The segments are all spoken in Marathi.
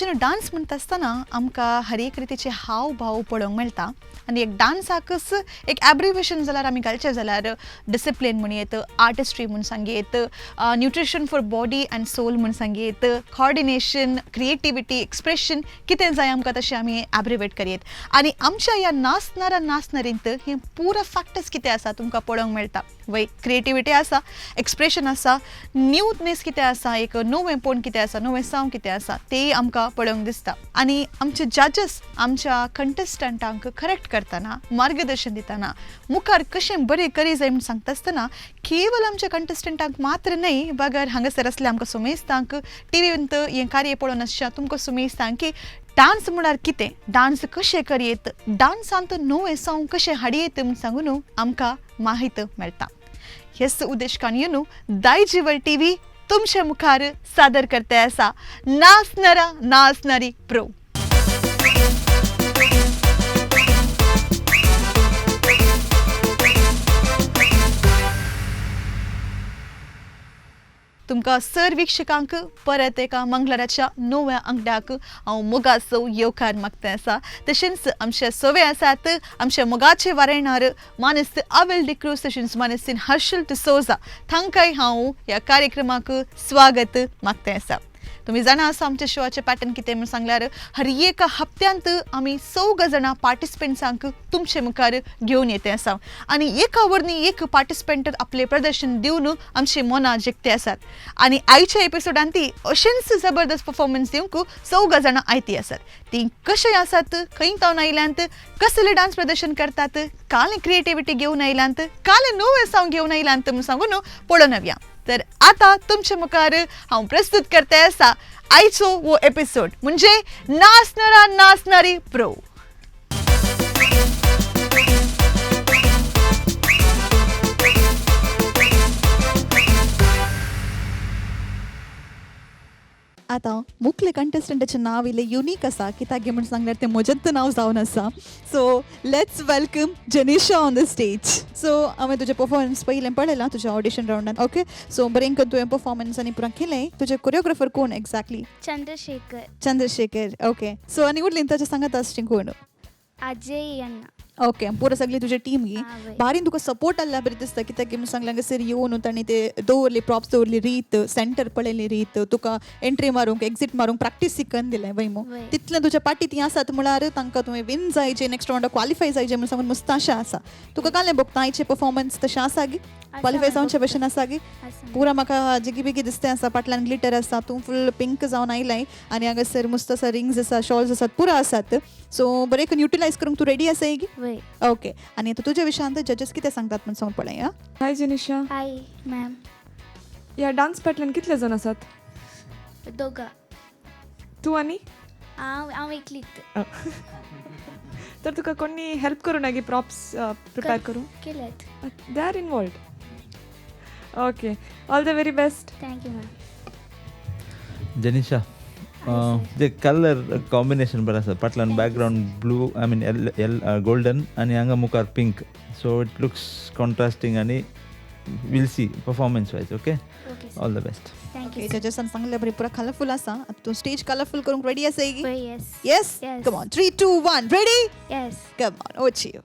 हो डान्स म्हणटा आसतना आमकां हर एक रितीचे हाव भाव पळोवंक मेळटा आनी एक डान्साकच एक एब्रिवेशन जाल्यार आमी घालचें जाल्यार डिसिप्लीन म्हूण येत, आर्टिस्ट्री म्हूण सांगेत, nutrition for body and soul म्हूण सांगेत, कॉर्डिनेशन, क्रिएटिविटी, एक्सप्रेशन कितें जाय आमकां तशें आमी एब्रिवेट करयेत. आनी आमच्या ह्या नाच नारा नाच नारींत हे पुरो फॅक्टर्स कितें आसा तुमकां पळोवंक मेळटा. वय क्रिएटिविटी आसा, एक्सप्रेशन आसा, न्यूनेस कितें आसा, एक नवेंपण कितें आसा, नवें साव कितें आसा तेय आमकां पळोवंक दिसता. आनी आमचे जजीस आमच्या कंटेस्टंटांक करेक्ट करतना, मार्गदर्शन दितना, मुखार कशें बरें करी जाय म्हूण सांगता आसतना केवल आमच्या कंटेस्टंटांक मात्र न्हय बगर हांगासर असले आमकां सुमेस्तांक टीव्हींत हें कार्य पळोवन आसच्या तुमकां सुमेस्तांक की डान्स म्हळ्यार कितें, डान्स कशें करयेत, डान्सांत नवें साव कशें हाडयेत म्हूण सांगून आमकां माहीत मेळटा. हेच उद्देशकान येवन दायजीवर्ल्ड टीव्ही तुमचे मुखार सादर करते आसा नाच नरा नाच नारी प्रो. तुमकां सर वीक्षकांक परत एका मंगळाराच्या नव्या अंगड्याक हांव मोगाचो येवकार मागता आसा. तशेंच आमचे सोवे आसात आमचे मोगाचे वारेणार मानस आविल डिक्रूज तशेंच मानसीन हर्षल डिसोजा तांकांय हांव ह्या कार्यक्रमाक स्वागत मागता आसा. तुम्ही जाणा आसा आमच्या शोचे पॅटर्न कितें म्हूण सांगल्यार हर एक हप्त्यांत आमी 14 जाणां पार्टिसिपेंट्सांक तुमचे मुखार घेवन येते आसा आनी एका वरनी एक पार्टिसिपेंट आपले प्रदर्शन दिवन आमची मनां जिखते आसात. आनी आयच्या एपिसोडांत ती अशेंच जबरदस्त परफॉर्मन्स दिवंक 14 जाणां आयती आसात. ती कशें आसात, खंय तावन आयल्यांत, कसले डान्स प्रदर्शन करतात, काले क्रिएटिविटी घेवन आयल्यांत, काले नवे साव घेवन आयल्यांत म्हूण सांगून पळोवन येवया. तर आता तुमच्या मुखार हांव प्रस्तुत करते आसा आयचो वो एपिसोड म्हणजे नाच नरा नाच नारी प्रो. आता मुख्य कंटेस्टंटाचें नाव इल्लें युनीक आसा कित्याक म्हूण सांगल्यार तें म्हजेंच नांव जावन आसा. So let's welcome Jenisha on the stage. So हांवें तुजें परफॉर्मन्स पयलें पळयलां तुज्या ऑडिशन राउंडान. ओके, सो बरें करून तुवें परफॉर्मन्स आनी पुरां केलें. तुजे कोरियोग्राफर कोण एक्झॅक्टली? चंद्रशेखर. ओके, सो आनी उरलीं ताचें सांगात आसचें कोण? अजय अण्णा. ओके, पुरो सगळी तुजी टीम गी बारीन तुका सपोर्ट आसल्या बरी दिसता कित्याक म्हूण सांगलें हांगासर येवन तांणी ते दवरली प्रॉप्स दवरली रीत, सेंटर पळयली रीत, तुका एंट्री मारूंक एक्झिट मारूंक प्रॅक्टीस शिकन दिलें वयमो. तितलें तुज्या पाटी ती आसात म्हळ्यार तांकां तुवें विन जायचे नेक्स्ट राउंडाक क्वालिफाय जायचे म्हूण सांगून मस्त आशा आसा. तुका कालें भोगता आयचे परफॉर्मन्स तशें आसा गी? क्वालिफाय जावचे भशेन आसा गी? पुरा म्हाका जिगी बेगी दिसतें आसा. फाटल्यान ग्लिटर आसा, तूं फूल पिंक जावन आयलाय आनी हांगासर मस्त आसा रिंग्स आसा, शॉल्स आसात, पुरो आसात. सो बरें करून युटिलायज करूंक तूं रेडी आसा गी? ओके, आनी आतां तुज्या विशयांत जजीस कितें सांगतात म्हूण सांगून पळया. हाय जेनिशा. हाय मॅम. ह्या डान्स पॅटर्न कितले जाण आसात? दोगा. तूं आनी हांव एकलीच. तर तुका कोणी हेल्प करूं ना गी प्रॉप्स प्रिपेअर करूं? केलेत. They are involved. Okay, all the very best. Thank you ma'am. Jenisha, जे कलर कॉम्बिनेशन बरें आसा. फाटल्यान background blue I mean golden आनी हांगा मुखार pink. So it looks contrasting आनी will see performance wise. Okay, all the best. Okay, जजेसान सांगलें बरें पुरा कलरफूल आसा. तूं स्टेज कलरफूल करूंक रेडी आसा गी? Yes. Come on, 3 2 1 ready? Yes. Come on, over to you.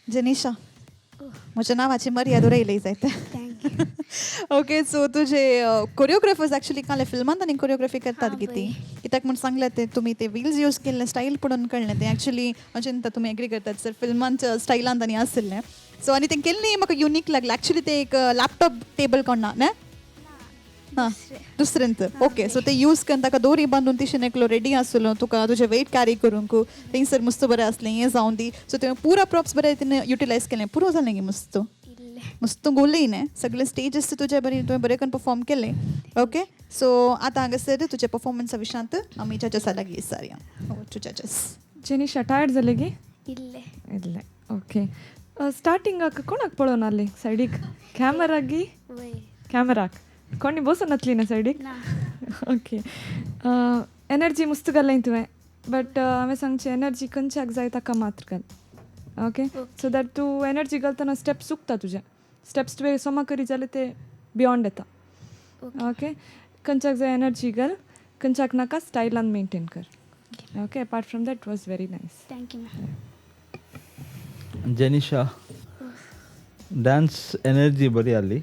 Jenisha म्हज्या नांवाची मर्यादा उरयली जायते. थँक्यू. ओके सो तुझे कोरिओग्राफर्स ॲक्च्युली काले फिल्मांत आनी कोरिओग्राफी करतात हां, किती बय. कित्याक म्हण सांगलें ते तुमी ते व्हील्स यूज केल्ले स्टाईल पडून कळ्ळें ते ॲक्च्युली अजिंता तुमी एग्री करतात सर फिल्मांच्या स्टायलांत आनी आसलें सो आनी तें केल्लें म्हाका युनीक लागलें ॲक्च्युली ते एक लॅपटॉप टेबल कोणा ना हां दुसऱ्यांत ओके सो ते यूज करून ताका दोरी बांदून तिशेन एकलो रेडी आसलो तुका तुजें वेट कॅरी करूंक थंयसर मस्त बरें आसलें हें जावन दी सो तुवें पुरा प्रॉप्स बरें तिने युटिलायज केलें पुरो जालें गे मस्त इल्ले. मस्त गोलय न्ही सगळे स्टेजीस तुजे बरी तुवें बरें करून परफॉर्म केले ओके सो आतां हांगासर तुज्या परफॉर्मन्सा विशयांत आमी जजसा लागीं विचारया टू जजस. जेनिशा टायर्ड जाले गी इल्ले. इल्ले ओके स्टार्टिंगाक कोणाक पळोवन आसली सायडीक कॅमेराक गी वय. कॅमेराक कोणी बसून नासली ना सायडीक ना. ओके एनर्जी मस्त घालें तुवें बट हांवें सांगचें एनर्जी खंयच्याक जाय ताका मात्र घाल ओके सो दॅट तूं एनर्जी घालतना स्टेप्स चुकता तुजे स्टेप्स तुवें सोमा करी जाल्यार ते बियॉन्ड येता ओके खंयच्याक जाय एनर्जी घाल खंयच्याक नाका स्टायलान मेंटेन कर okay apart from that was very nice. Thank you ma'am. Jenisha dance energy बरी आसली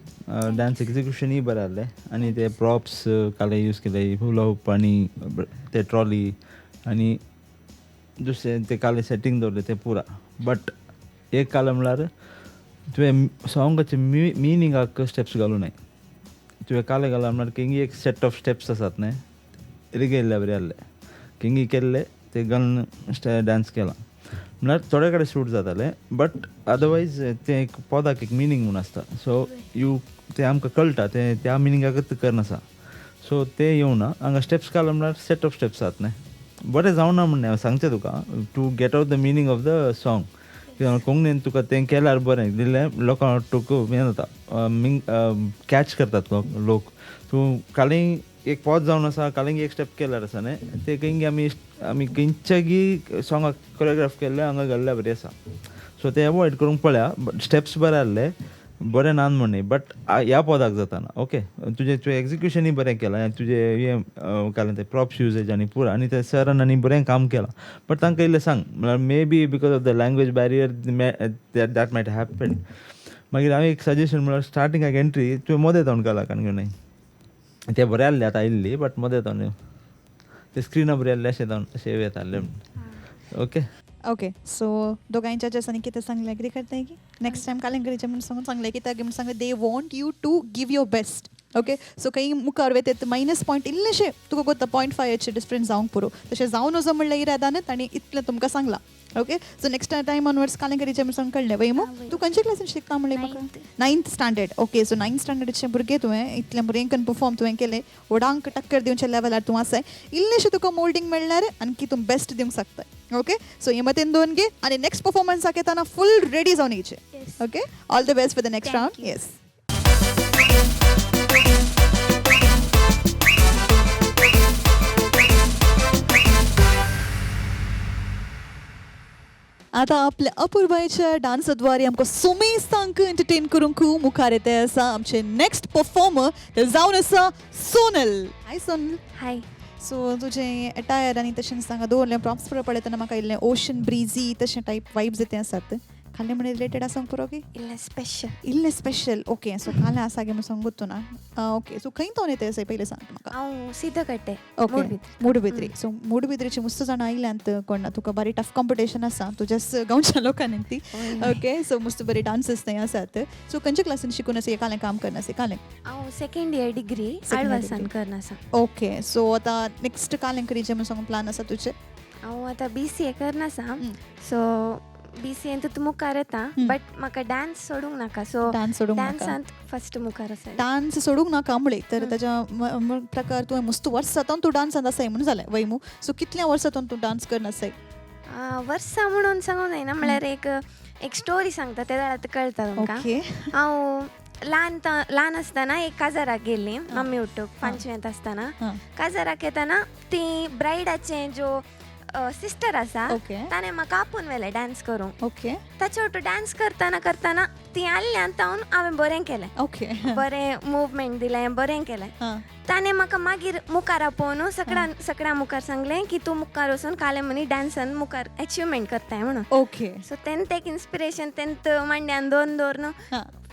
डान्स एक्झिक्युशनूय बरें आसलें आनी ते प्रॉप्स काले यूज केले हुला हूप आनी ते ट्रॉली आनी दुसरें ते काले सेटींग दवरलें तें पुरा बट एक कालें म्हणल्यार तुवें सॉंगाचे मिनिंगाक स्टेप्स घालूं नाय तुवें काले घाला म्हणल्यार किंगी एक सेट ऑफ स्टेप्स आसात न्हय रिगेल्ले बरें आसले किंगी केल्ले ते घालून डान्स केला म्हणल्यार थोडे कडेन सूट जाताले बट अदरवायज ते एक पदाक एक मिनींग म्हूण आसता सो ते आमकां कळटा ते त्या मिनिंगाकच करनासा सो ते येवना हांगा स्टेप्स घाला म्हणल्यार सेट ऑफ स्टेप्स आसात न्हय बरें जावना म्हणलें हांवें सांगचें तुका to get out the meaning of the song कित्याक कोंकणीन तुका तें केल्यार बरें दिल्लें लोकां तुका हें जाता कॅच करतात लोक तूं कालीं एक पॉज जावन आसा कालिंग एक स्टेप केल्यार आसा न्हय ते किंग आमी खंयच्यागी सॉंगाक कोरियोग्राफ केल्ले हांगा घाल्ल्या बरी आसा सो ते एवॉयड करूंक पळया बट स्टेप्स बरे आहले बरें नान म्हणून बट ह्या पदाक जाताना ओके तुजें एक्झिक्युशनूय बरें केलां तुजें हें कालें तें प्रॉप्स युजेज आनी पुरा आनी ते सरान आनी बरें काम केलां बट तांकां इल्लें सांग म्हळ्यार may be because of the language barrier that might happen मागीर हांवें एक सजेशन म्हळ्यार स्टार्टिंगाक एंट्री तुवें मदें जावन घाला कारण घेवन ते बरें आहले आतां आयिल्ली बट मदें जावन ते स्क्रिना बरें आहले अशें जावन अशें येताले ओके ओके सो दोगांय जजसांनी कितें सांगलें एग्री करताय की नेक्स्ट टायम कालिंगरीचें म्हणून सांगून सांगलें कित्याक म्हणून सांगलें they want you to give your best okay so काही मुखार वेतेत मायनस पॉयंट इल्लेशे तुका कोत्ता 0.5 डिफरंस जावंक पुरो तशें जावन वचो म्हणल्यार इरादानच आनी इतलें तुमकां सांगलां okay so next time onwards कालिंगरीचें म्हणून सांग कळ्ळें वय तूं खंयचे क्लासीन शिकता म्हणलें म्हाका 9th standard okay so 9th स्टँडर्डचे भुरगे तुवें इतलें बरें करून परफॉर्म तुवें केलें व्हडांक टक्कर दिवचे लेवलार तूं आसाय इल्लेशें तुका मोल्डिंग मेळ्ळ्यार आनी तूं बेस्ट दिवंक शकता ओके सो हे मतेन दोन घे आनी नेक्स्ट परफॉर्मन्साक येताना फूल रेडी जावन येयचे okay all the best for the next round yes. आता आपल्या अपूर्वाच्या डान्सद्वारे आमकां सुमेसांक एंटरटेन करूंक खूब मुखार येते आसा आमचे नेक्स्ट परफॉर्मर ते जावन आसा सोनल. हाय सोनल. हाय. सो तुजें एटायर आनी तशें सांगा दवरलें प्रॉप्स पळय पळयतना म्हाका इल्लें ओशन ब्रिजी तशें टायप वायब्स येते आसात खाल्लें म्हणून रिलेटेड आसा पुरो की इल्लें स्पेशल ओके सो खालें आसा गे म्हणून सांगूत ना ओके सो खंय तो येते आसा पयलें सांग म्हाका. हांव सीधा कट्टे ओके मूडबिद्री सो मूडबिद्रीची मुस्त जाणां आयल्यांत कोण तुका बरी टफ कॉम्पिटिशन आसा तुज्याच गांवच्या लोकांनी ती ओके सो मस्त बरी डान्सस थंय आसात सो खंयच्या क्लासीन शिकून आसा कालें काम करना आसा कालें हांव सेकंड इयर डिग्री आडवासान करना आसा ओके सो आतां नेक्स्ट कालें करीचें म्हणून सांगून प्लान आसा तुजें. हांव आतां BCA करना आसा सो BCA तूं मुखार येता बट म्हाका डान्स सोडूंक नाका सो डान्सांत फस्ट मुखार आसा. डान्स सोडूंक नाका म्हणले तर ताच्या प्रकार तुवें मस्त वर्सांतून तूं डान्सांत आसाय म्हणून जालें वैमू सो कितल्या वर्सांतून तूं डान्स करना आसाय. वर्सां म्हणून सांगूं जायना म्हणल्यार एक स्टोरी सांगता ते जाल्यार कळटा तुमकां. हांव ल्हान आसतना एक काजाराक गेल्ली मम्मी उठूक 5वेंत आसतना काजाराक येतना ती ब्रायडाचे ज्यो सिस्टर आसा ओके. ताणें म्हाका आपून व्हेलें डान्स करूंक. ओके. ताचे वांगडा डान्स करताना ती आयल्यान तावन हांवें बरें केलें. ओके. बरें मुवमेंट दिलें, बरें केलें. ताणें म्हाका मागीर मुखार आपोवन सगळ्या मुखार सांगलें की तूं मुखार वचून काले मनी डान्सान मुखार अचिवमेंट करताय म्हणून. ओके. सो तेन्ना एक इन्स्पिरेशन तेन्ना मांड्यान दवरून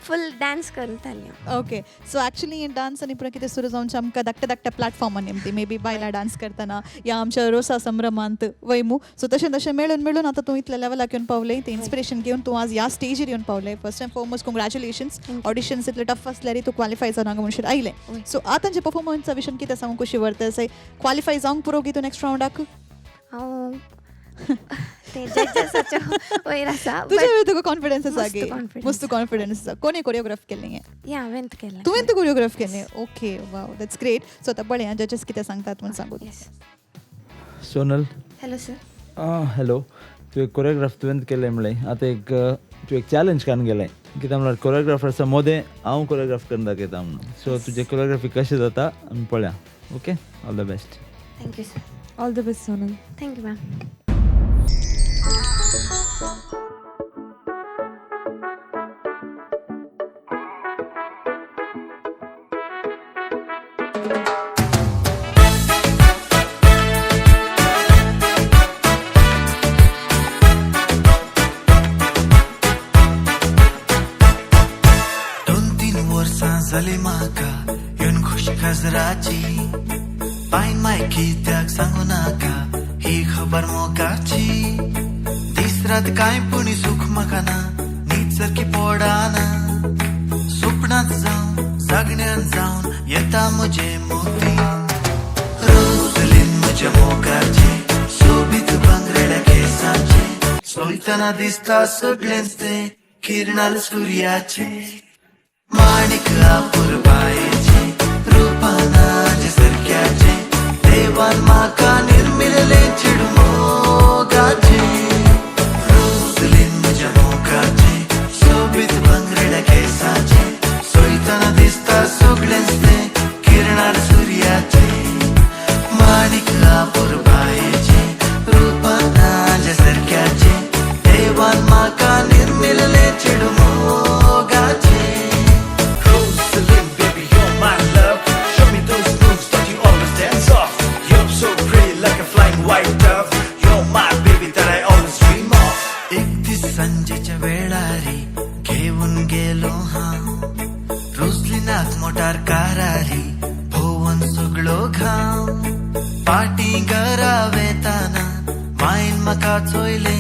फुल डान्स करताली. ओके. सो एक्चुअली डान्स आनी पुरो कितें सुरू जावनचें आमकां धाकट्या धाकट्या प्लॅटफॉर्मान नेमती मे बी बायलां डान्स करतना या आमच्या रोसा संभ्रमांत वयमू. सो तशें मेळून आतां तूं इतल्या लेवलाक येवन पावलें, तें इन्स्पिरेशन घेवन तूं आज ह्या स्टेजीर येवन पावलें. First and foremost congratulations. Auditions इतले टफ आसल्यार तूं क्वालिफाय जावंक म्हणशीर आयलें. सो आतां जे परफॉर्मन्सा विशयन कितें सांगूंक कशी व्हरता क्वालिफाय जावंक पुरो की तूं नेक्स्ट रावंडाक हांव ते जजेसाच्या वयर आसा. तुज्या वयर तुका कॉन्फिडन्स आसा गे? confidence. मस्त कॉन्फिडन्स आसा. कोणी कोरियोग्राफ केल्लें हें? या हांवें केलें. तुवें कोरियोग्राफ केलें? Okay. Wow, that's great. So आतां बरें जजेस कितें सांगतात म्हूण सांगू. सोनल. Hello sir. हॅलो. तुवें कोरियोग्राफ तुवें केलें म्हणलें आतां तूं एक चॅलेंज कान गेलें कित्याक म्हळ्यार कोरियोग्राफर्सा मोदें हांव कोरियोग्राफ करून दाखयता म्हणून. सो तुजें कोरियोग्राफी कशें जाता आमी पळया. Okay. All the best. Thank you sir. All the best Sonal. Thank you ma'am. जाली म्हाका येवन खुश गजराची पायन माय कित्याक सांगू नाका ही खबर मोगाची. दिसरात कांय पूण सुख म्हाका ना न्हीद सारकी पडाना. सुपणात जावन जागण्यान जावन येता म्हजे मोती. रोजलीन म्हज्या मोगाचे सोबीत भांगरड्या केसाचे सोयतना दिसता सगळेंच ते किरणाल सुर्याचे. माणिक पुरबायेचे रूपानाचे सारक्याचे देवान म्हाका निर्मिल्ले चिडू मोगाचे. रोजलीन म्हज्या मोगाचे सोबीत भांगरड्या केसाचे सोयतना दिसता सगळेंच ते किरणार सुर्याचे. माणिक पुरबायेचे रूपानाचे सारक्याचे देवान म्हाका निर्मिल्ले चिडू मोगाचे. संजेच्या वेळारी घेऊन गेलो हांव रोजलिनाक मोटार कारारी भोवन सगळो घाव. पाटी घरा वेताना मायन म्हाका चोयले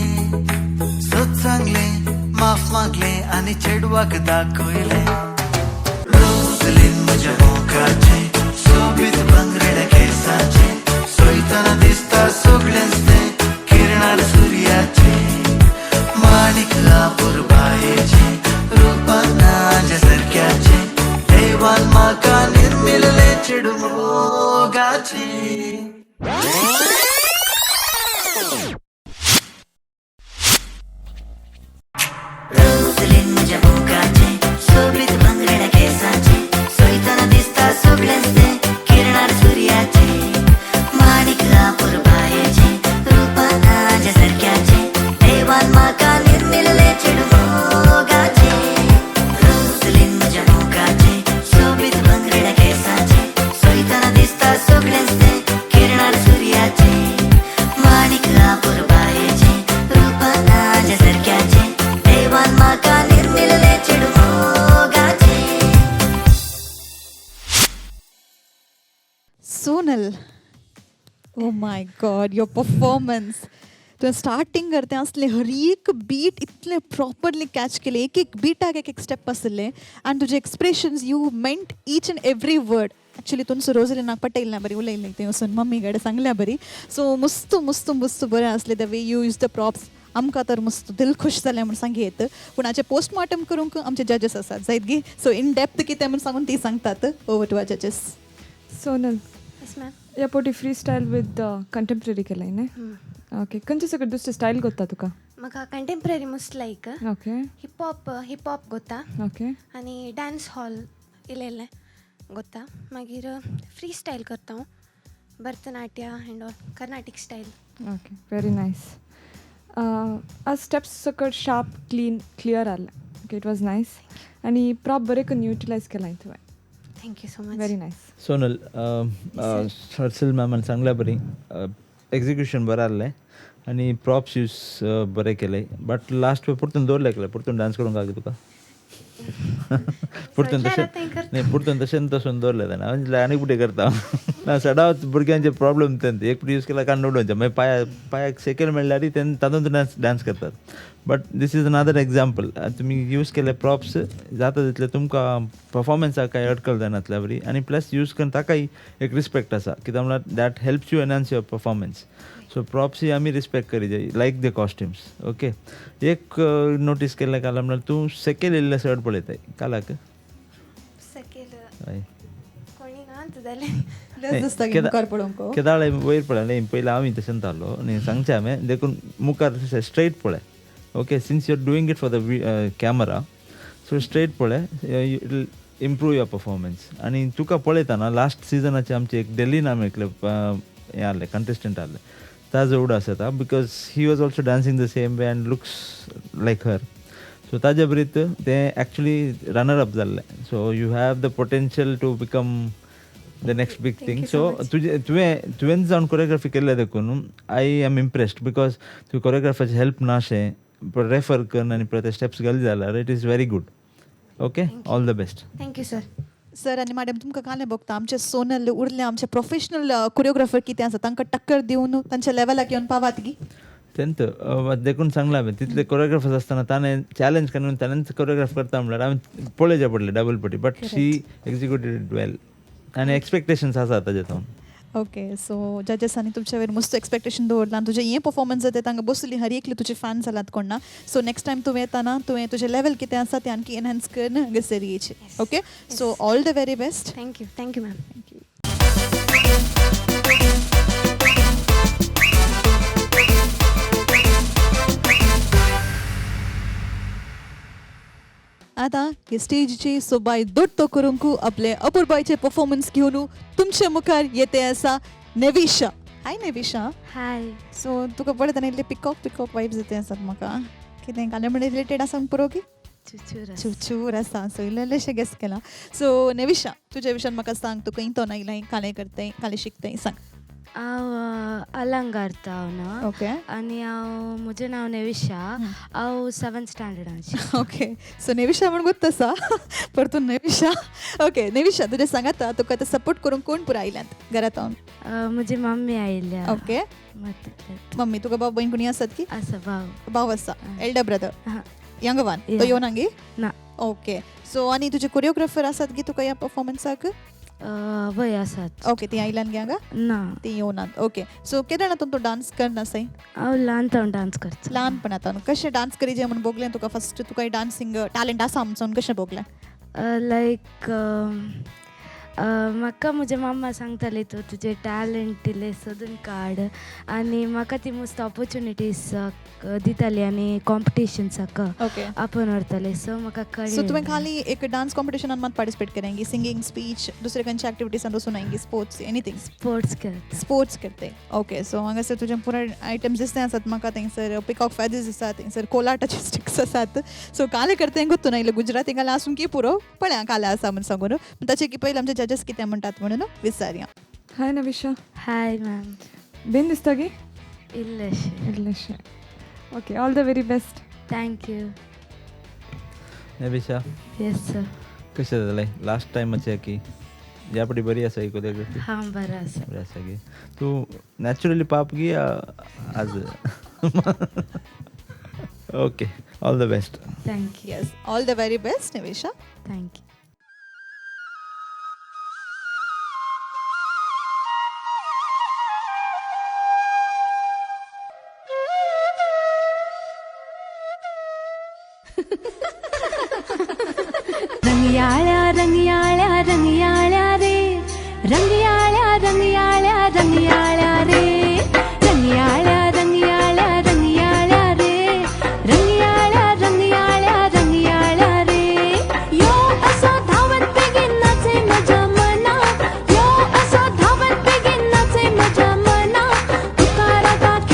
सत सांगले माफ मागले आनी चेडवाक दाखयले. रोजलीन म्हज्या मोगाचे सोबीत भांगरड्या केसाचे सोयतना दिसता सगळेंच ते किरणार सुर्याचे. माणिक पुरबायेचे रूपानाच्या सारक्याचे देवान म्हाका निर्मिल्ले चिडू मोगाचे. रोजलीन म्हज्या मोगाचे सोबीत भांगरड्या केसाचे सोयतना दिसता सगळेंच ते किरणार सुर्याचे. माणिक पुरबायेचे रूपानाच्या सारक्याचे देवान म्हाका निर्मिल्ले चिडू मोगाचे. रोजलीन म्हज्या मोगाचे सोबीत भांगरड्या केसाचे सोयतना दिसता सगळेंच ते किरणार सुर्याचे. माणिक पुरबायेचे रूपानाच्या सारक्याचे देवान म्हाका निर्मिल्ले चिडू मोगाचे. Sonal, oh my god, your performance. तुवें स्टार्टींग करता आसलें हर एक बीट इतलें प्रॉपरली कॅच केलें. एक एक बिटाक एक एक स्टेप आसलें आनी तुजे expressions you meant each end every word. Actually तुमचो रोजलिनाक पटयलें बरी उलयलें तें वचून मम्मी कडेन सांगल्या बरी. सो मस्त मस्त मस्त बरें आसलें the way you use the props. आमकां तर मस्त दिल खुश जालें म्हूण सांगीत. पूण हाचें पोस्टमॉर्टम करूंक आमचे जजीस आसात जायत गी. सो इन डेप्थ कितें म्हूण सांगून ती सांगतात. ओवर टू आर जजीस. Sonal, yes ma'am. ह्या पोटी फ्री स्टायल विथ कंटेम्पररी केलाय न्ही? ओके. खंयचे सगळे दुसरे स्टायल कोत्ता तुका? म्हाका contemporary most like. Okay. Hip hop कोत्ता. ओके. आनी डान्स हॉल इल्लें गोत्ता. मागीर फ्री स्टायल करता हांव. Bharatanatyam and all Carnatic style okay very nice. आज स्टेप्स सकट शार्प क्लीन क्लियर आले. ओके इट वॉज नाईस आणि प्रॉप बरे करून युटिलायज केला तुवें. Thank you so much. Very nice. Sonal Harshal मॅमान सांगल्या बरी एक्झिक्युशन बरं आलें आनी प्रॉप्स यूज बरें केले बट लास्ट वे परतून दवरले केले परतून डान्स करूंक आगे तुका परतून तशें न्ही परतून तशें तसून दवरलें तेन्ना म्हणजे आनी कितें करता ना सदांच भुरग्यांचे प्रॉब्लेम तें एक यूज केला कांय उडोवचें मागीर पांयाक सेकेल मेळ्ळ्यार तातूंत डान्स करतात. But this is another example. तुमी यूज केले प्रॉप्स जाता तितले तुमकां परफॉर्मन्साक कांय अडकल जायनातल्या बरी आनी प्लस यूज करून ताकाय एक रिस्पेक्ट आसा कित्याक म्हणल्यार that helps you enhance your performance. So props ही आमी रिस्पेक्ट करी जाय लायक द कॉस्ट्युम्स. ओके एक नोटीस केल्लें काल म्हणल्यार तूं सेकेल येयल्ले शर्ट पळयताय कालाक हय केदाळे वयर पळय पयलीं हांव तशें जालो आनी सांगचें हांवें देखून मुखार स्ट्रेट पळय. Okay since you are doing it for the camera so straight पळय इम्प्रूव युअर परफॉर्मन्स. आनी तुका पळयतना लास्ट सिजनाचे आमचे एक डेलीन आमी हें आहले कंटेस्टंट आहले ताजो आसता because he was also dancing the same way and looks like her. So ताजे बरीत तें एक्चुली रनर अप जाल्लें. So you have the potential to become the next big thing. So तुवें जावन कोरियोग्राफी केल्ले देखून आय एम इम्प्रेस्ड बिकॉज तूं कोरियोग्राफराची हेल्प नाशें रेफर करून आनी परत स्टेप्स घाली जाल्यार it is very good. Okay all the best. Thank you sir. Sir आनी मॅडम तुमकां कांय बघता आमचे सोनल उरले आमचे प्रोफेशनल कोरियोग्राफर कितें आसा तांकां टक्कर दिवन तांच्या लेवलाक येवन पावात गी तेंत देखून सांगला हांवें तितले कोरियोग्राफर्स आसतना ताणें चॅलेंज करून ताणेंच कोरियोग्राफ करता म्हणल्यार हांवें पळोवचें पडलें डबल पटी बट शी एक्झिक्युटेड इट वेल आनी एक्सपेक्टेशन्स आसा ताजे तावन. ओके सो जजेसांनी तुमच्या वयर मस्त एक्सपेक्टेशन दवरलां तुजें हें परफॉर्मन्स जाता तांकां बसली हर एकली तुजे फॅन जालात कोणा. सो नेक्स्ट टायम तुवें येताना तुवें तुजें लेवल कितें आसा तें आणखी एनहान्स करून हांगासर येयचें. Okay so all the very best. Thank you ma'am. Thank you. आता हे स्टेजीचे सोबाय दोट्टो करूंक आपले अपूर्बायचे परफॉर्मन्स घेवन तुमच्या मुखार येते आसा नेविशा. हाय नेविशा. हाय. सो तुका पळयतना इल्ले पिकॉक वायब्स येते आसात म्हाका कितें काल्यामुळे रिलेटेड आसा पुरो की चूर आसा. सो इल्लेशें गेस केला. सो नेविशा तुज्या विशयान म्हाका सांग तुका इंतो ना इलाय काले करताय काले शिकताय सांग. हांव अलंगारता हांव ना. ओके आनी हांव म्हजें नांव नेविशा. हांव 7th स्टँडर्डान. ओके सो नेविशा म्हण गोत आसा परतून नेविशा. ओके नेविशा तुजें सांगाता तुका आतां सपोर्ट करूंक कोण पुरो आयल्यात घरात हांव म्हजी मम्मी आयल्या. ओके मम्मी तुका भाव भयण कोणी आसात की आसा भाव आसा एल्डर ब्रदर यंग वन तो येवन हांगी ना. ओके सो आनी तुजे कोरियोग्राफर आसात की तुका ह्या परफॉर्मन्साक वय आसात. ओके ती आयल्यान गे हांगा ना ती येवनात. ओके सो केन्ना तूं डान्स करना सै हांव ल्हानपण डान्स करता. ल्हानपणांतून कशें डान्स करी जें म्हणून बोगलें तुका फस्ट तुका डान्सिंग टॅलंट आसा आमचो कशें बोगलें लायक म्हाका म्हजे मम्मा सांगताली तूं तुजें टॅलंट इल्लें सोदून काड आनी म्हाका ती मस्त ऑपॉर्च्युनिटीज दिताली आनी कॉम्पिटिशन्साक ओके आपण व्हरताले. सो म्हाका कळ्ळें. सो तुवें खाली एक डान्स कॉम्पिटिशनान मात पार्टिसिपेट केलें सिंगींग स्पीच दुसरे खंयच्या एक्टिविटीसान वचून हांगी स्पोर्ट्स एनीथींग स्पोर्ट्स करते. ओके सो हांगासर तुजें पुराय आयटम्स दिसते आसात म्हाका थंयसर पिकॉक फेदर्स आसात थंयसर कोलाटाचे स्टिक्स आसात. सो काले करते गोतू ना इल्लें गुजराती काले आसून की पुरो पळया काले आसा म्हण सांगून ताचे की पयलीं आमचे जजेस कितें म्हणटात म्हणून विचारया. हाय नेविशा. हाय मॅम. बेन दिसता गी इल्लेशें. Okay all the very best. Thank you. Nevisha yes sir. कशें जालें लास्ट टायमाचें की ह्या पटी बरी आसा ही कोरियोग्राफी. हां बरें आसा. बरें आसा गी तूं नॅचरली पाप गी आज okay all the best. Thank you. Yes all the very best Nevisha. Thank you. रंगियाळ्या रंगियाळ्या रंगियाळ्या रे रंगियाळ्या रंगियाळ्या रंगियाळ्या रे रंगियाळ्या रंगियाळ्या रंगियाळ्या रे रंगियाळ्या रंगियाळ्या रंगियाळ्या रे यो असो धावत बेगीन नाचे माझ्या मना यो असो धावत बेगीन नाचे माझ्या मना तुका रागात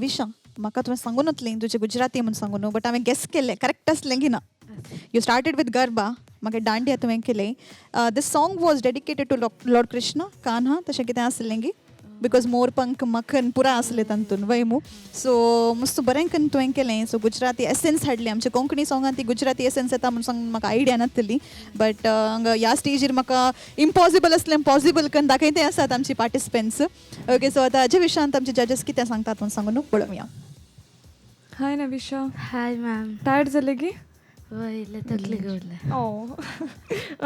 नविशा म्हाका तुवें सांगूनतलें तुजें गुजराती म्हणून सांगून न्हू बट हांवें गॅस केल्लें करेक्ट आसलें की ना यू स्टार्टेड विथ गरबा म्हाका दांडिया तुवें केलें this song was dedicated to lord Krishna Kanha तशें कितें आसलें की बिकॉज मोरपंख मखन पुरा आसलें तातूंत वय मू सो मस्त बरें करून तुवें केलें सो गुजराती एसेन्स हाडली आमच्या कोंकणी सॉंगान ती गुजराती एसेन्स येता म्हणून सांग म्हाका आयडिया नासली बट हांगा ह्या स्टेजीर म्हाका इम्पॉसिबल आसलें पॉसिबल करून दाखयते आसात आमची पार्टिसिपंट्स ओके सो आतां हाजे विशयांत आमचे जजस कितें सांगतात म्हणून सांगून पळोवया हाय नविशा हाय मॅम टायर्ड जाले की वयले तकली घडले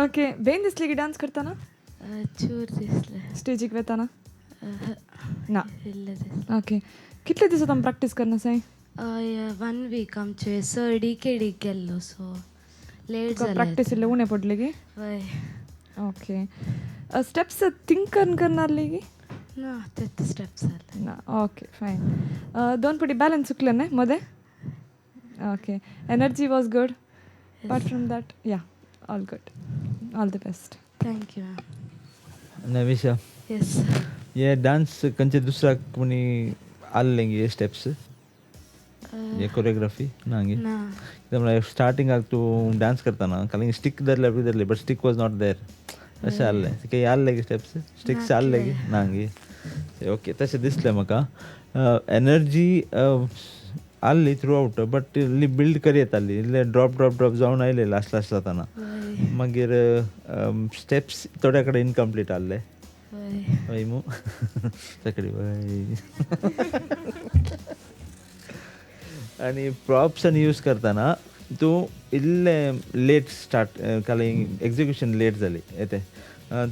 ओके बेन दिसली की डान्स करतना चूर दिसले स्टेजीक वेताना ना इल्ले दिसले ओके कितले दिसात आमी प्रॅक्टीस करना साय 1 वीक आमचे सर डीकेडीक गेल्लो सो लेट जालें प्रॅक्टीस इल्ले उणें पडले की वय ओके स्टेप्स थिंक करून करनारले की ना ते स्टेप्स जाले ना ओके फायन 2 पटी बॅलन्स चुकले न्ही मध्ये okay energy was good apart from that yeah all good all the best thank you ma'am Navisha yes ये डान्स खंयचे दुसऱ्याक कोणी आसलें गे स्टेप्स ये कोरियोग्राफी ना गे ना म्हळ्यार स्टार्टिंगाक तूं डान्स करतना खाली स्टीक धरले but stick was not there अशें आहलें काही आहले गे स्टिक्स आहले गे ना गे ओके तशें दिसलें म्हाका एनर्जी आहली थ्रू आवट बट इल्ली बिल्ड करी येताली इल्ले ड्रॉप जावन आयले लास्ट जाताना मागीर स्टेप्स थोड्या कडेन इनकम्प्लीट आहले वय मू सगळी वय आनी प्रॉप्स आनी यूज करतना तूं इल्ले लेट स्टार्ट काल एक्झिक्युशन लेट जाली येते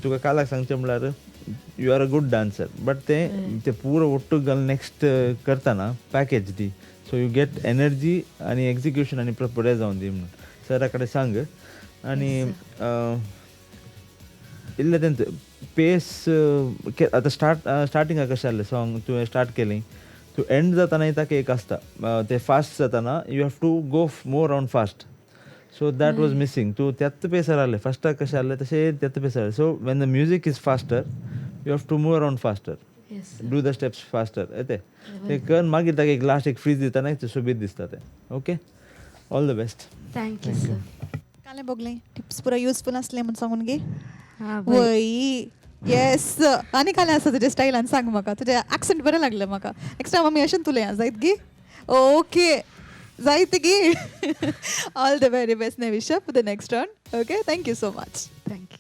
तुका कालाक सांगचें म्हळ्यार you are a good dancer but ते पुरो ओट्टू घालून नेक्स्ट करतना package the so you get energy आनी एक्झिक्युशन आनी बरें जावन दी म्हणून सरा कडेन सांग आनी इल्लें तेंच पेस आतां स्टार्टिंगाक कशें जालें सॉंग तुवें स्टार्ट केलें तूं एंड जाताना ताका एक आसता ते फास्ट जाताना you have to go more on fast so that was missing तूं त्याच पेसार आहलें फस्टाक कशें आहलें तशें त्याच पेसार आहलें so when the music is faster you have to move around faster do the steps faster येते ते कर मागीर ताका एक लास्ट एक फ्रीज दितना एक सोबीत दिसता ते okay all the best thank you sir काले बोगले टिप्स पुरा युजफूल आसले म्हणून सांगून गे हां वय येस आनी काले आसा तुज्या स्टायलान सांग म्हाका तुजें एक्सेंट बरें लागलें म्हाका नेक्स्ट टायम आमी अशें तुलें जायत गी ओके जायत गी all the very best Navisha for the next round okay thank you so much thank you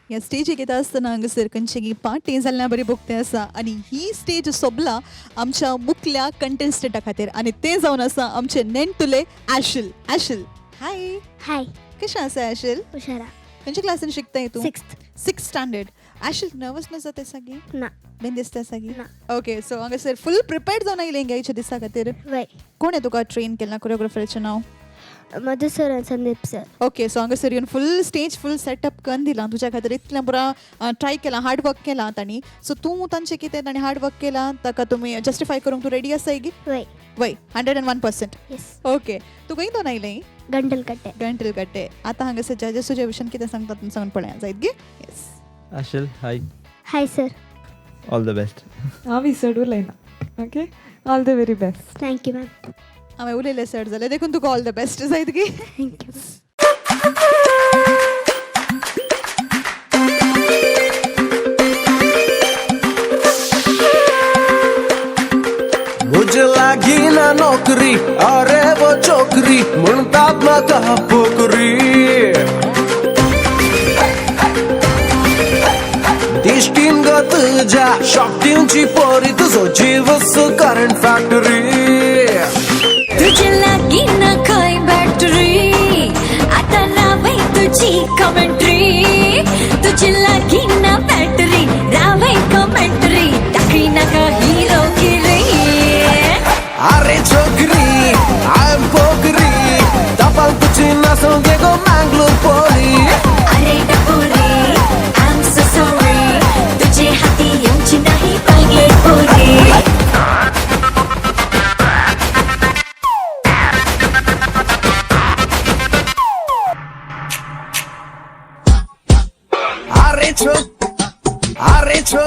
ह्या स्टेजीक येता आसतना हांगासर खंयची पार्टी जाल्यार बरी बोगते आसा आनी ही स्टेज सोबला आमच्या मुखल्या कंटेस्टंटा खातीर आनी ते जावन आसा आमचे नेण्टुले ॲशिल हाय हाय कशें आसा ॲशिल हुशारा खंयच्या क्लासीन शिकताय तूं 6th स्टँडर्ड ॲशिल नर्वसनेस जाता सागी ना बीन दिसता सागी ना ओके सो हांगासर फूल प्रिपेर्ड जावन आयलें ह्याच्या दिसा खातीर वय कोण तुका ट्रेन केला कोरियोग्राफराचें नांव मधु सर आणि संदीप सर ओके सो हांगासर येवन फूल स्टेज फूल सेटअप करून दिला तुज्या खातीर इतलें बरा ट्राय केला हार्ड वर्क केला तांणी सो तूं तांचें कितें तांणी हार्ड वर्क केला ताका तुमी जस्टिफाय करूंक तूं रेडी आसा गी वय वय 101% येस ओके तूं खंय दोन आयलें गंटल कट्टे गंटल कट्टे आतां हांगासर जजेस तुज्या विशयान कितें सांगतात म्हूण सांगून पळया जायत गी yes Ashal hi hi sir all the best हांव चड उलयना okay all the very best thank you ma'am हांवें उलयलें सर जाल्यार देखून तुका ऑल द बेस्ट जायत गी थँक्यू मुझे लागी ना नौकरी अरे वो चोकरी म्हणतात म्हाका पोकरी दिश्टीन ग तुझ्या शॉपटींची पोरी तुझो जीवस करंट फॅक्टरी तुझे लागी ना खंय बॅटरी आता रावय तुझी कमेंट्री तुझे लागी ना बॅटरी रावय कमेंट्री टाकळी नाका हिरो गिरी अरे छोकरी आय एम पोकरी तपाल तुझी नासून दे गो मँगलोर पोरी अरे डपोरे आय एम सो सॉरी तुझे हाती येऊची नाही पाहिजे पोरी अरे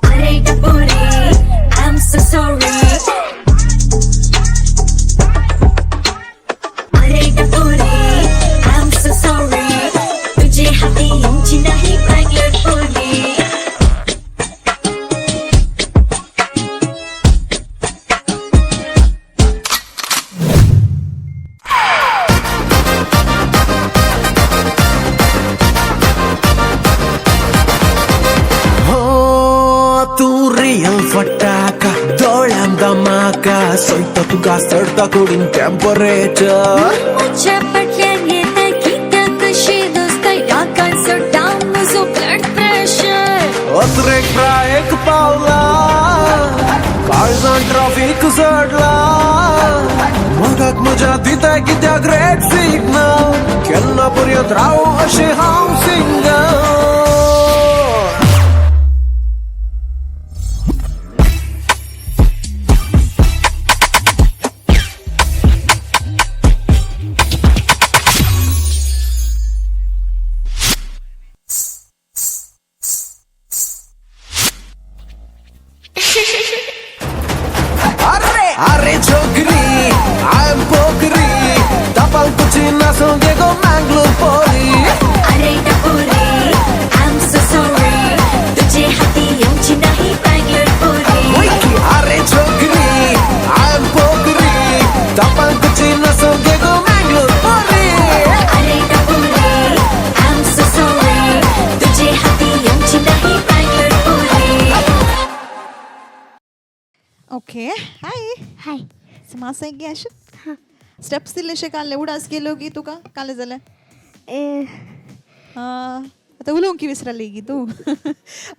अरे डपोरे आई एम सो सॉरी अरे डपोरे आई एम सो सॉरी तुझे हाती यांची नाही बँगलोर पोरी फटाका डोळ्यां धमाका सोयता तुका चढता कुडीन टेम्परेचर मजा पटल्या येता गीता कशी दोस्ता याकान सोडा म्हजो ब्लड प्रेशर अत्रेक ब्रेक पावला काळजान ट्रॅफिक चढला मगाक मजा दिता कित्याक रेड सिग्नल केन्ना पर्यंत राव अशें हांव सिंगल अरे छोकरी आई एम पोकरी टपाल कुची नाचून दे गो मँगलोर पोरी अरे डपोरे आई एम सो सॉरी तुझे हाती यांची नाही बँगलोर पोरी अरे छोकरी आई एम पोकरी टपाल कुची नाचून दे गो मँगलोर पोरी अरे डपोरे आई एम सो सॉरी तुझे हाती यांची नाही बँगलोर पोरी ओके हाय हाय समास एक अश स्टेप्स दिल्लेशे काल उडास गेलो की तुका काल जालें आतां उलोवंक की विसरली गी तूं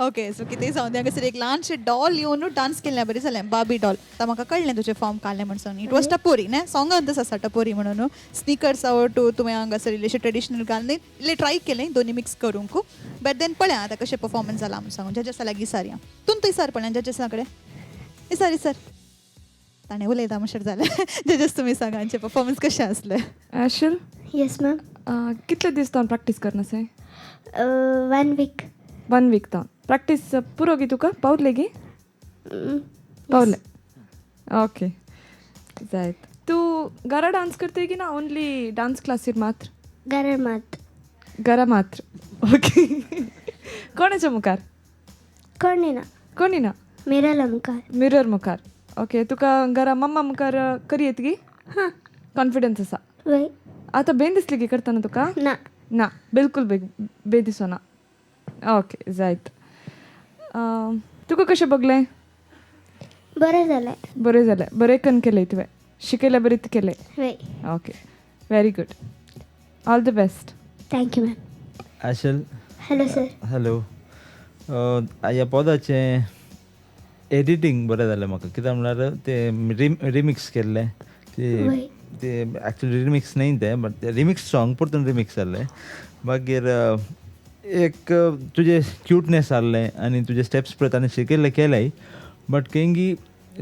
ओके सो कितेंय जावं दे हांगासर एक ल्हानशें डॉल येवन डान्स केल्लें बरें जालें बाबी डॉल आतां म्हाका कळ्ळें तुजें फॉर्म काडलें म्हणून इट वॉज टपोरी न्हय सॉंगान तसो आसा टपोरी म्हणून स्निकर्स आवडटू तुवें हांगासर इल्लेशें ट्रेडिशनल घालून इल्लें ट्राय केलें दोनी मिक्स करूंक बट देन पळया आतां कशें परफॉर्मन्स जाला म्हणून सांगून जजेसा लागीं सारया तूं थंय सर पळया जजेसा कडेन सर सर ताणें उलयता म्हणसर जालें जजेस तुमी सांगा हांचे परफॉर्मन्स कशें आसलें ॲशल येस मॅम कितले दीस तावन प्रॅक्टीस करना साय 1 वीक 1 वीक तावन प्रॅक्टीस पुरो गी तुका पावले गी पावले ओके जायत तूं घरा डान्स करते की ना ओनली डान्स क्लासीर मात्र घरा मात घरा मात्र ओके कोणाच्या मुखार कोणी ना मिरला मुखार मिरर मुखार ओके तुका घरा मम्मा मुखार करी येत गी हां कॉन्फिडन्स आसा वय आतां बेन दिसली की करतना तुका ना ना बिलकुल बे दिसना ओके जायत तुका कशें बगलें बरें जालें बरें जालें बरें कन्न केलें तुवें शिकयलें बरें केलें वय okay very good all the best thank you ma'am Ashal hello sir hello ह्या पदाचें एडिटींग बरें जालें म्हाका कित्याक म्हणल्यार ते रिमिक्स केल्लें वय ते एक्चुअली रिमिक्स न्हय ते बट ते रिमिक्स सॉंग परतून रिमिक्स जाल्लें मागीर एक तुजें क्यूटनेस आहलें आनी तुजे स्टेप्स पळय ताणें शिकयल्ले केल्याय बट केंगी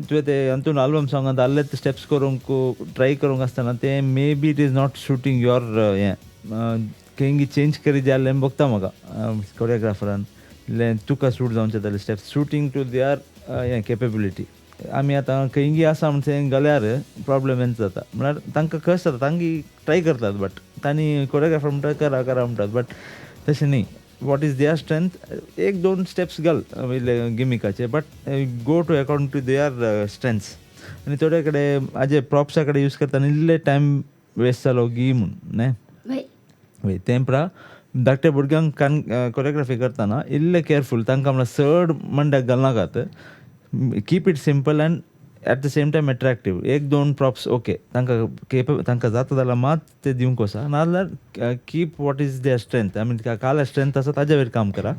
तुवें ते हातून आल्बम सॉंगांत आहले ते स्टेप्स करूंक ट्राय करूंक आसतना ते may be it is not shooting your हें केंगी चेंज करी जाल्लें बगता म्हाका कोरियोग्राफरान तुका सूट जावंचे जाल्यार स्टेप्स शूटींग टू देअर हें केपेबिलिटी आमी आतां खंयी आसा म्हण थंय गेल्यार प्रॉब्लेम हेंच जाता म्हळ्यार तांकां कशें जाता तांकी ट्राय करतात बट तांणी कोरियोग्राफर म्हणटा करा म्हणटात बट तशें न्ही वॉट इज देअर स्ट्रेंथ एक दोन स्टेप्स घाल गिमिकाचे but go to according to their strengths आनी थोडे कडेन हाजे प्रॉप्सा कडेन यूज करता आनी इल्ले टायम वेस्ट जालो गी म्हूण न्हय वय तेंपरा धाकटे भुरग्यांक कोरियोग्राफी करतना इल्लें केअरफूल तांकां म्हळ्यार चड मंड्याक घालनाकात keep it simple and at the same time attractive एक दोन प्रॉप्स ओके तांकां जाता जाल्यार मात ते दिवंक वचा नाजाल्यार keep what is their strength I mean काल्या स्ट्रेंथ आसा ताज्या वयर काम करा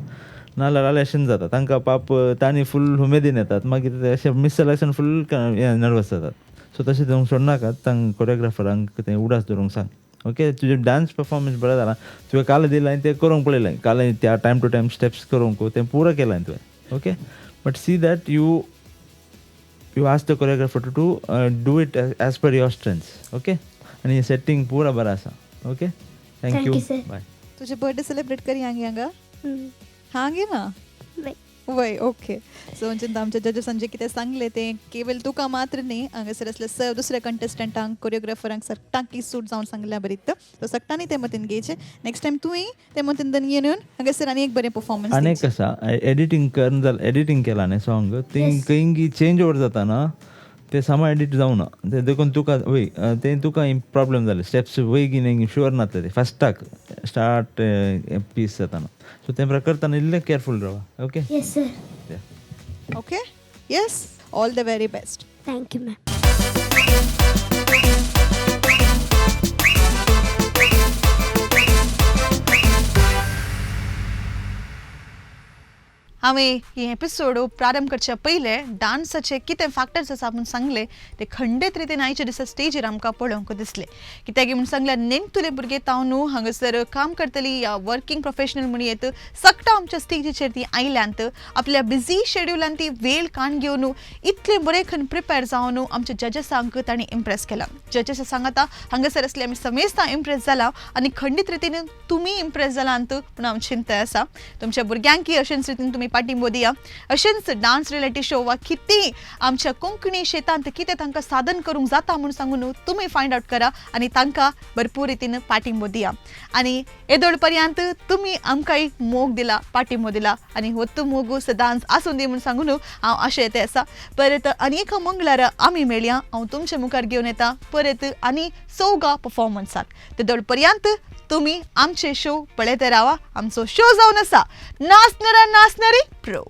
नाजाल्यार आलेशन जाता तांकां पाप तांणी फूल उमेदीन येतात मागीर ते अशें मिस सिलेक्शन फूल नर्वस जातात सो तशें दिवंक सोडनाकात तांकां कोरियोग्राफरांक तें उडास दवरूंक सांग ओके तुजें डान्स परफॉर्मन्स बरें जाला तुवें काल दिलां तें करूंक पळयलें काल त्या टायम टू टायम स्टेप्स करूंक तें पुरो केलां तुवें okay but see that you ask the choreographer to do it as per your strengths okay and your setting pura bara asa okay thank you sir. bye तुझे बर्थडे सेलिब्रेट करी हांगा हांगे ना वय वय ओके सो म्हणजे आमच्या जजेसांचे कितें सांगले ते केवळ तुका मात्र न्ही हांगासर असले दुसऱ्या कंटेस्टंटांक कोरियोग्राफरांक सक्टांकी सूट जावन सांगल्या बरीत सो सक्टांनी ते मतीन घेवचे नेक्स्ट टायम तुवें ते मतीन येवन हांगासर आनी एक बरें परफॉर्मन्स आनी कसा एडिटींग करून जाल्यार एडिटींग केला न्ही सॉंग खंय चेंज ओवर जाता ना ते सामा एडिट जावना ते देखून तुका वय ते तुका प्रॉब्लेम जाले स्टेप्स वय गिने शुअर नातले ते फस्टाक स्टार्ट पीस जाताना सो ते करतना इल्लें केअरफूल रावा okay yes sir okay yes all the very best thank you ma'am हांवें ही एपिसोड प्रारंभ करच्या पयले डान्साचे कितें फॅक्टर्स आसा म्हूण सांगले ते खंडीत रितीन आयच्या दिसा स्टेजीर आमकां पळोवंक दिसले कित्याक म्हूण सांगल्यार नेमतुले भुरगे ताव न्हू हांगासर काम करतली या वर्किंग प्रोफेशनल म्हूण येत सक्टा आमच्या स्टेजीचेर ती आयल्यांत आपल्या बिझी शेड्युलान ती वेळ काण घेवन इतले बरे खंय प्रिपेर जावन आमच्या जजेसांक तांणी इम्प्रेस केला जजेस सांगता हांगासर असले आमी समेस्ता इम्प्रेस जाला आनी खंडीत रितीन तुमी इम्प्रेस जालांत म्हूण आमची चिंता आसा तुमच्या भुरग्यांकी अशेंच रितीन तुमी पाठिंबो दिया अशेंच डान्स रियलिटी शो वा किती आमच्या कोंकणी शेतांत कितें तांकां साधन करूंक जाता म्हूण सांगून तुमी फायंड आउट करा आनी तांकां भरपूर रितीन पाठिंबो दिया आनी येदोळ पर्यंत तुमी आमकांय मोग दिला पाठिंबो दिला आनी होत मोग सदांच आसूं दी म्हूण सांगून हांव आशा येते आसा परत आनी एका मंगळार आमी मेळया हांव तुमच्या मुखार घेवन येता परत आनी सोगा परफॉर्मन्साक तेदोळ पर्यंत तुम्ही आमचे शो पळयते रावा आमचो शो जावन आसा नाच नरा नाच नारी प्रो